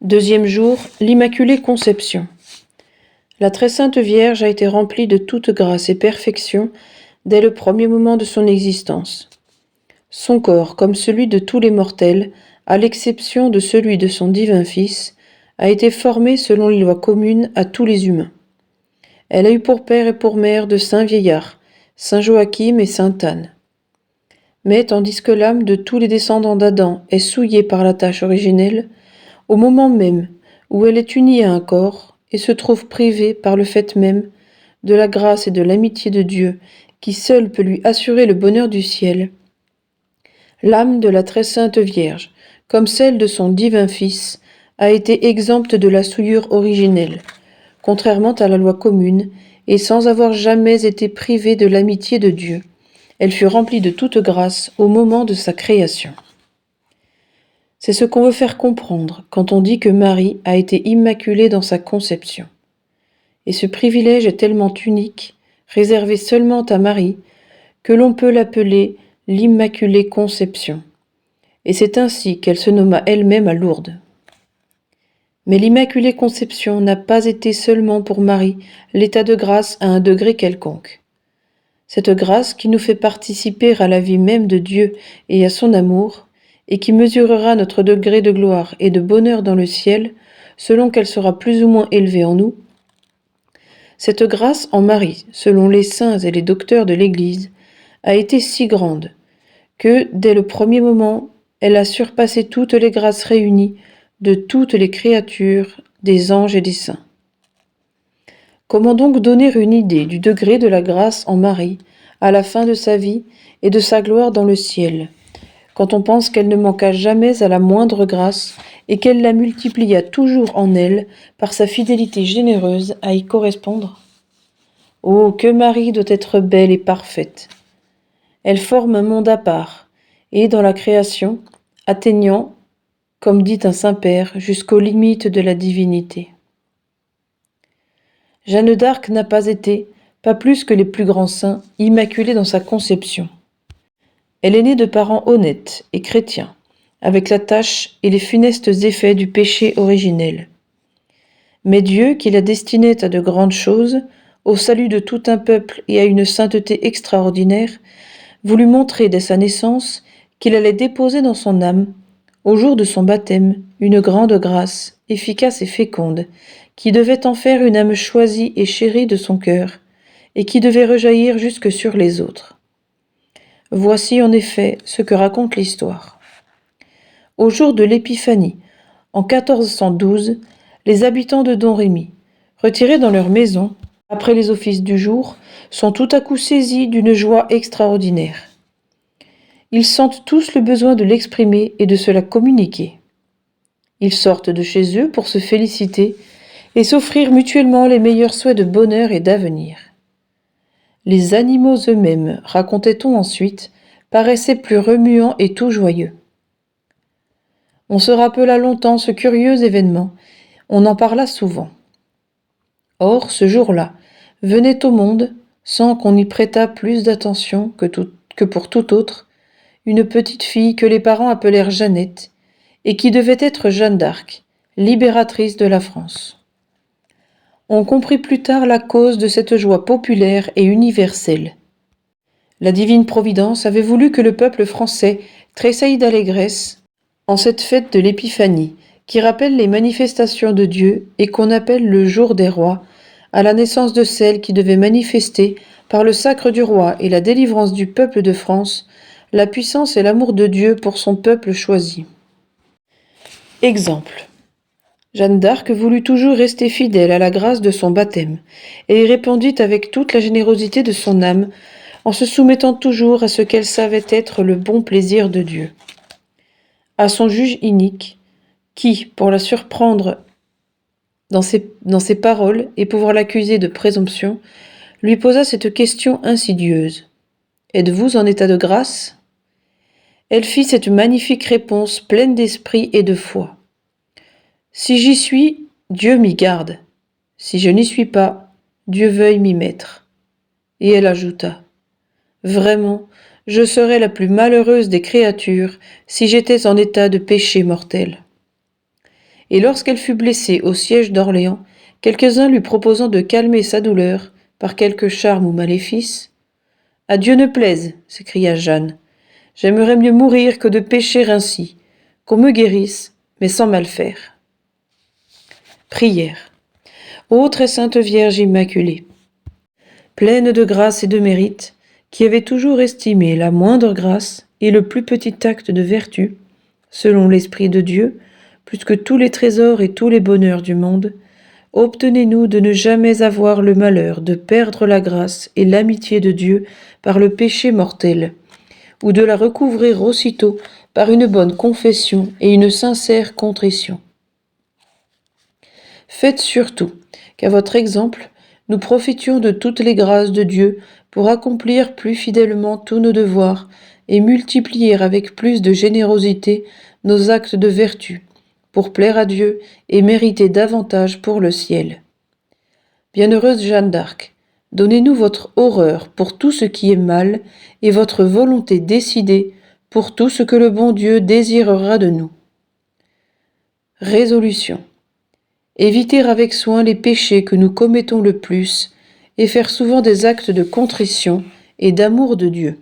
Deuxième jour, l'Immaculée Conception. La très sainte Vierge a été remplie de toute grâce et perfection dès le premier moment de son existence. Son corps, comme celui de tous les mortels, à l'exception de celui de son divin Fils, a été formé selon les lois communes à tous les humains. Elle a eu pour père et pour mère de saints vieillards, saint Joachim et sainte Anne. Mais tandis que l'âme de tous les descendants d'Adam est souillée par la tâche originelle, au moment même où elle est unie à un corps et se trouve privée par le fait même de la grâce et de l'amitié de Dieu qui seul peut lui assurer le bonheur du ciel, l'âme de la très sainte Vierge, comme celle de son divin Fils, a été exempte de la souillure originelle, contrairement à la loi commune, et sans avoir jamais été privée de l'amitié de Dieu. Elle fut remplie de toute grâce au moment de sa création. C'est ce qu'on veut faire comprendre quand on dit que Marie a été immaculée dans sa conception. Et ce privilège est tellement unique, réservé seulement à Marie, que l'on peut l'appeler l'Immaculée Conception. Et c'est ainsi qu'elle se nomma elle-même à Lourdes. Mais l'Immaculée Conception n'a pas été seulement pour Marie l'état de grâce à un degré quelconque. Cette grâce qui nous fait participer à la vie même de Dieu et à son amour, et qui mesurera notre degré de gloire et de bonheur dans le ciel, selon qu'elle sera plus ou moins élevée en nous. Cette grâce en Marie, selon les saints et les docteurs de l'Église, a été si grande que, dès le premier moment, elle a surpassé toutes les grâces réunies de toutes les créatures, des anges et des saints. Comment donc donner une idée du degré de la grâce en Marie à la fin de sa vie et de sa gloire dans le ciel, quand on pense qu'elle ne manqua jamais à la moindre grâce et qu'elle la multiplia toujours en elle par sa fidélité généreuse à y correspondre? Oh, que Marie doit être belle et parfaite! Elle forme un monde à part, et dans la création, atteignant, comme dit un Saint-Père, jusqu'aux limites de la divinité. Jeanne d'Arc n'a pas été, pas plus que les plus grands saints, immaculée dans sa conception. Elle est née de parents honnêtes et chrétiens, avec la tâche et les funestes effets du péché originel. Mais Dieu, qui la destinait à de grandes choses, au salut de tout un peuple et à une sainteté extraordinaire, voulut montrer dès sa naissance qu'il allait déposer dans son âme, au jour de son baptême, une grande grâce, efficace et féconde, qui devait en faire une âme choisie et chérie de son cœur, et qui devait rejaillir jusque sur les autres. Voici en effet ce que raconte l'histoire. Au jour de l'Épiphanie, en 1412, les habitants de Domrémy, retirés dans leur maison, après les offices du jour, sont tout à coup saisis d'une joie extraordinaire. Ils sentent tous le besoin de l'exprimer et de se la communiquer. Ils sortent de chez eux pour se féliciter et s'offrir mutuellement les meilleurs souhaits de bonheur et d'avenir. Les animaux eux-mêmes, racontait-on ensuite, paraissaient plus remuants et tout joyeux. On se rappela longtemps ce curieux événement, on en parla souvent. Or, ce jour-là, venait au monde, sans qu'on y prêtât plus d'attention que pour tout autre, une petite fille que les parents appelèrent Jeannette, et qui devait être Jeanne d'Arc, libératrice de la France. On comprit plus tard la cause de cette joie populaire et universelle. La divine Providence avait voulu que le peuple français tressaille d'allégresse en cette fête de l'Épiphanie, qui rappelle les manifestations de Dieu et qu'on appelle le jour des rois, à la naissance de celle qui devait manifester, par le sacre du roi et la délivrance du peuple de France, la puissance et l'amour de Dieu pour son peuple choisi. Exemple. Jeanne d'Arc voulut toujours rester fidèle à la grâce de son baptême, et y répondit avec toute la générosité de son âme, en se soumettant toujours à ce qu'elle savait être le bon plaisir de Dieu. À son juge inique, qui, pour la surprendre dans ses paroles et pouvoir l'accuser de présomption, lui posa cette question insidieuse. « Êtes-vous en état de grâce ?» Elle fit cette magnifique réponse pleine d'esprit et de foi. « Si j'y suis, Dieu m'y garde. Si je n'y suis pas, Dieu veuille m'y mettre. » Et elle ajouta, « Vraiment, je serais la plus malheureuse des créatures si j'étais en état de péché mortel. » Et lorsqu'elle fut blessée au siège d'Orléans, quelques-uns lui proposant de calmer sa douleur par quelque charme ou maléfice. « À Dieu ne plaise, s'écria Jeanne. J'aimerais mieux mourir que de pécher ainsi, qu'on me guérisse, mais sans mal faire. » Prière. Ô très sainte Vierge Immaculée, pleine de grâce et de mérite, qui avait toujours estimé la moindre grâce et le plus petit acte de vertu, selon l'Esprit de Dieu, plus que tous les trésors et tous les bonheurs du monde, obtenez-nous de ne jamais avoir le malheur de perdre la grâce et l'amitié de Dieu par le péché mortel, ou de la recouvrer aussitôt par une bonne confession et une sincère contrition. Faites surtout qu'à votre exemple, nous profitions de toutes les grâces de Dieu pour accomplir plus fidèlement tous nos devoirs et multiplier avec plus de générosité nos actes de vertu, pour plaire à Dieu et mériter davantage pour le ciel. Bienheureuse Jeanne d'Arc, donnez-nous votre horreur pour tout ce qui est mal et votre volonté décidée pour tout ce que le bon Dieu désirera de nous. Résolution. Éviter avec soin les péchés que nous commettons le plus et faire souvent des actes de contrition et d'amour de Dieu.